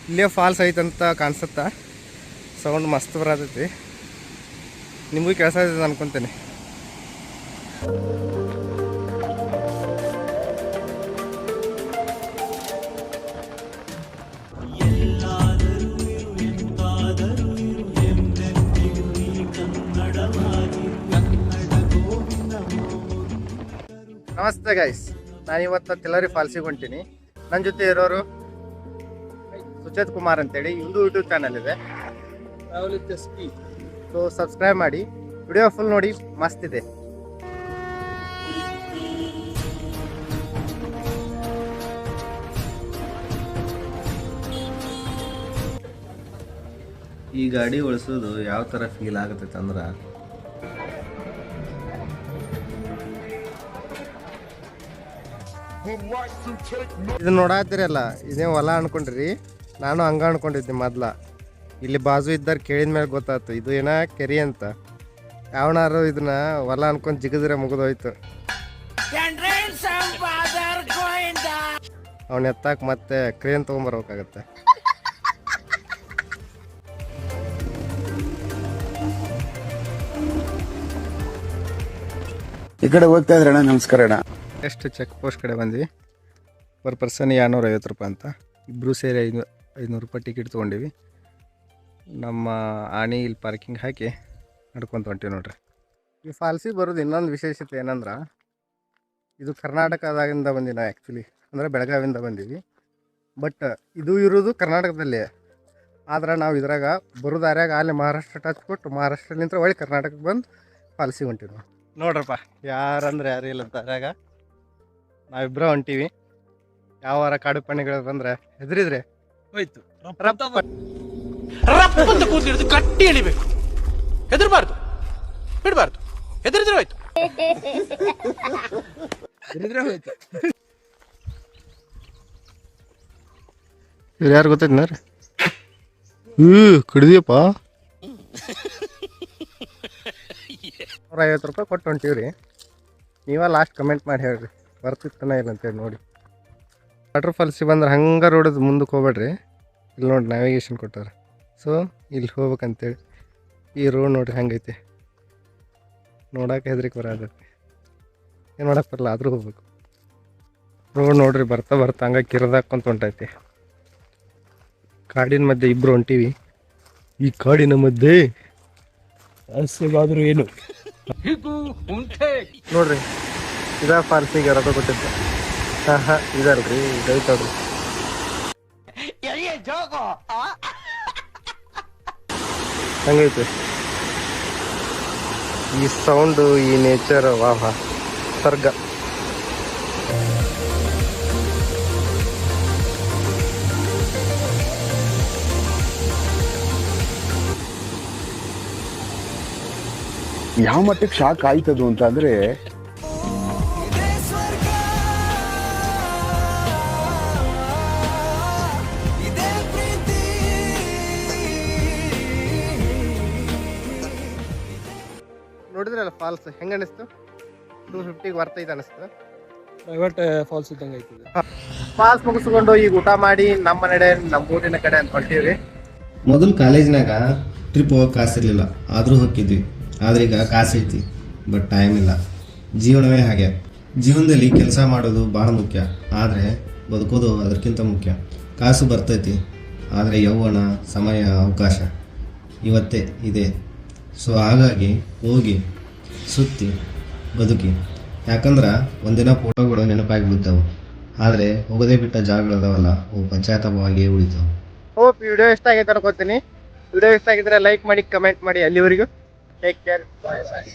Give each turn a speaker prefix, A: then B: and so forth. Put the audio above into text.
A: ಇಲ್ಲೇ ಫಾಲ್ಸ್ ಐತಂತ ಕಾಣಿಸುತ್ತಾ. ಸೌಂಡ್ ಮಸ್ತ್ ಬರತೈತಿ, ನಿಮಗೂ ಕೆಲಸ ಐತೆ ಅನ್ಕೊತೀನಿ. ನಮಸ್ತೆ ಗೈಸ್, ನಾನಿವತ್ತು ತಿಲ್ಲರಿ ಫಾಲ್ಸಿಗೆ ಹೊಂಟೀನಿ. ನನ್ನ ಜೊತೆ ಇರೋರು ಸುಚೇತ್ ಕುಮಾರ್ ಅಂತೇಳಿ, ಇವ್ರದ್ದು ಯೂಟ್ಯೂಬ್ ಚಾನಲ್ ಇದೆ. ಸೊ ಸಬ್ಸ್ಕ್ರೈಬ್ ಮಾಡಿ, ವಿಡಿಯೋ ಫುಲ್ ನೋಡಿ, ಮಸ್ತ್ ಇದೆ.
B: ಈ ಗಾಡಿ ಓಡಿಸೋದು ಯಾವ ಥರ ಫೀಲ್ ಆಗುತ್ತೆ ಅಂದ್ರೆ,
A: ಇದು ನೋಡಾತಿರಲ್ಲ, ಇದೇ ಹೊಲ ಅನ್ಕೊಂಡ್ರಿ. ನಾನು ಹಂಗ ಅನ್ಕೊಂಡಿದ್ದೆ ಮೊದ್ಲ. ಇಲ್ಲಿ ಬಾಜು ಇದ್ದಾರ ಕೇಳಿದ ಮೇಲೆ ಗೊತ್ತಾಯ್ತು ಇದು ಏನ ಕೆರಿ ಅಂತ. ಯಾವನಾರು ಇದನ್ನ ಹೊಲ ಅನ್ಕೊಂಡ್ ಜಿಗದ್ರೆ ಮುಗಿದೋಯ್ತು. ಅವನ ಎತ್ತಾಕ ಮತ್ತೆ ಕ್ರೇನ್ ತಗೊಂಬರ್ಬೇಕಾಗತ್ತೆ.
C: ಈ ಕಡೆ ಹೋಗ್ತಾ ಇದ್ರಣ್ಣ, ನಮಸ್ಕಾರ ಅಣ್ಣ.
A: ಎಷ್ಟು ಚೆಕ್ ಪೋಸ್ಟ್ ಕಡೆ ಬಂದ್ವಿ. ಪರ್ ಪರ್ಸನ್ 250 ರೂಪಾಯಿ ಅಂತ, ಇಬ್ಬರು ಸೇರಿ 500 ರೂಪಾಯಿ ಟಿಕೆಟ್ ತೊಗೊಂಡಿವಿ. ನಮ್ಮ ಆಣಿ ಇಲ್ಲಿ ಪಾರ್ಕಿಂಗ್ ಹಾಕಿ ನಡ್ಕೊತ ಹೊಂಟಿವಿ ನೋಡ್ರಿ. ಈ ಫಾಲ್ಸಿಗೆ ಬರೋದು ಇನ್ನೊಂದು ವಿಶೇಷತೆ ಏನಂದ್ರೆ, ಇದು ಕರ್ನಾಟಕದಾಗಿಂದ ಬಂದಿವಿ ನಾವು. ಆ್ಯಕ್ಚುಲಿ ಅಂದರೆ ಬೆಳಗಾವಿಯಿಂದ ಬಂದೀವಿ. ಬಟ್ ಇದು ಇರೋದು ಕರ್ನಾಟಕದಲ್ಲೇ. ಆದ್ರೆ ನಾವು ಇದ್ರಾಗ ಬರೋದಾರ್ಯಾಗ ಅಲ್ಲಿ ಮಹಾರಾಷ್ಟ್ರ ಟಚ್ ಕೊಟ್ಟು ಮಹಾರಾಷ್ಟ್ರಲಿಂದ ಒಳ್ಳೆ ಕರ್ನಾಟಕಕ್ಕೆ ಬಂದು ಫಾಲ್ಸಿಗೆ ಹೊಂಟಿವಿ ನಾವು. ನೋಡ್ರಪ್ಪ, ಯಾರಂದ್ರೆ ಯಾರು ಇಲ್ಲ ದಾರ್ಯಾಗ. ನಾವಿಬ್ಬರ ಹೊಂಟೀವಿ. ಯಾವ ವಾರ ಕಾಡು ಪ್ರಾಣಿಗಳು ಬಂದ್ರೆ ಹೆದರಿದ್ರೆ ಹೋಯ್ತು,
D: ರಪ್ಪಂತ ಕೂದಲಿಡಿದು ಕಟ್ಟಿ ಎಳಿಬೇಕು. ಹೆದರ್ಬಾರ್ದು, ಬಿಡಬಾರ್ದು. ಹೆದರಿದ್ರೆ ಹೋಯ್ತು,
A: ಹೆದರಿದ್ರೆ ಹೋಯ್ತು. ಇವ್ರು ಯಾರು ಗೊತ್ತೈತಿ ಕಡಿದಿಯಪ್ಪ. 150 ರೂಪಾಯಿ ಕೊಟ್ಟು ಹೊಂಟೀವ್ರಿ. ನೀವ ಲಾಸ್ಟ್ ಕಮೆಂಟ್ ಮಾಡಿ ಹೇಳ್ರಿ ಬರ್ತಿತ್ತನ ಇಲ್ಲ ಅಂತೇಳಿ ನೋಡಿ. ವಾಟರ್ ಫಾಲ್ಸಿಗೆ ಬಂದ್ರೆ ಹಂಗೆ ರೋಡದು ಮುಂದಕ್ಕೆ ಹೋಗ್ಬೇಡ್ರಿ. ಇಲ್ಲಿ ನೋಡಿ ನ್ಯಾವಿಗೇಷನ್ ಕೊಟ್ಟಾರ. ಸೊ ಇಲ್ಲಿ ಹೋಗ್ಬೇಕಂತೇಳಿ. ಈ ರೋಡ್ ನೋಡ್ರಿ ಹಂಗೈತಿ, ನೋಡೋಕೆ ಹೆದರಿಕೆ ಬರತೈತಿ. ಏನು ಮಾಡೋಕೆ ಬರಲ್ಲ, ಆದರೂ ಹೋಗ್ಬೇಕು. ರೋಡ್ ನೋಡ್ರಿ ಬರ್ತಾ ಬರ್ತಾ ಹಂಗೆ ಕಿರಿದಾಕೊಂತ ಹೊಂಟೈತಿ. ಕಾಡಿನ ಮಧ್ಯೆ ಇಬ್ಬರು ಹೊಂಟೀವಿ. ಈ ಕಾಡಿನ ಮಧ್ಯೆ ಆದ್ರೂ ಏನು ನೋಡ್ರಿ, ಇದ ಫಾಲ್ಸಿಗೆ ರೊಕ್ಕ ಕೊಟ್ಟಿದ್ದೆ. ಇದಲ್ರಿ, ಇದೈತಲ್ರಿ. ಹಂಗೈತೆ ಈ ಸೌಂಡು, ಈ ನೇಚರ್, ವಾಹ ಸ್ವರ್ಗ.
C: ಯಾವ ಮಟ್ಟಕ್ಕೆ ಶಾಕ್ ಆಯ್ತದು ಅಂತ ಅಂದ್ರೆ,
A: ನೋಡಿದ್ರಲ್ಲ ಫಾಲ್ಸ್ ಹೆಂಗ ಅನಿಸ್ತು? 250 ಬರ್ತೈತೆ ಅನಿಸ್ತು.
E: ಪ್ರೈವೇಟ್ ಫಾಲ್ಸ್ ಇದ್ದಂಗೆ ಐತಿದೆ.
A: ಫಾಲ್ಸ್ ಮುಗಿಸ್ಕೊಂಡು ಈಗ ಊಟ ಮಾಡಿ ನಮ್ಮ ಊರಿನ ಕಡೆ ಅಂತ ಹೊಂಟೀವಿ.
B: ಮೊದಲು ಕಾಲೇಜ್ನಾಗ ಟ್ರಿಪ್ ಹೋಗಕ್ಕೆ ಕಾಸಿರಲಿಲ್ಲ, ಆದರೂ ಹೋಗಿದ್ವಿ. ಆದ್ರೆ ಈಗ ಕಾಸು ಐತಿ, ಬಟ್ ಟೈಮ್ ಇಲ್ಲ. ಜೀವನವೇ ಹಾಗೆ. ಜೀವನದಲ್ಲಿ ಕೆಲಸ ಮಾಡೋದು ಭಾಳ ಮುಖ್ಯ, ಆದರೆ ಬದುಕೋದು ಅದಕ್ಕಿಂತ ಮುಖ್ಯ. ಕಾಸು ಬರ್ತೈತಿ, ಆದರೆ ಯೌವನ, ಸಮಯ, ಅವಕಾಶ ಇವತ್ತೇ ಇದೆ. ಸೊ ಹಾಗಾಗಿ ಹೋಗಿ ಸುತ್ತಿ ಬದುಕಿ. ಯಾಕಂದ್ರೆ ಒಂದಿನ ಫೋಟೋಗಳು ನೆನಪಾಗಿ ಬಿಡ್ತಾವೆ, ಆದರೆ ಹೋಗೋದೇ ಬಿಟ್ಟ ಜಾಗಗಳದಾವಲ್ಲ, ಅವು ಪಂಚಾಯತವಾಗಿ ಉಳಿತಾವೆ.
A: ಹೋಪ್ ವಿಡಿಯೋ ಇಷ್ಟ ಆಗೈತೆ ಅನ್ಕೋತೀನಿ. ವಿಡಿಯೋ ಇಷ್ಟ ಆಗಿದ್ರೆ ಲೈಕ್ ಮಾಡಿ, ಕಮೆಂಟ್ ಮಾಡಿ. ಅಲ್ಲಿವರೆಗೂ ಟೇಕ್ ಕೇರ್, ಬಾಯ್ ಬಾಯ್.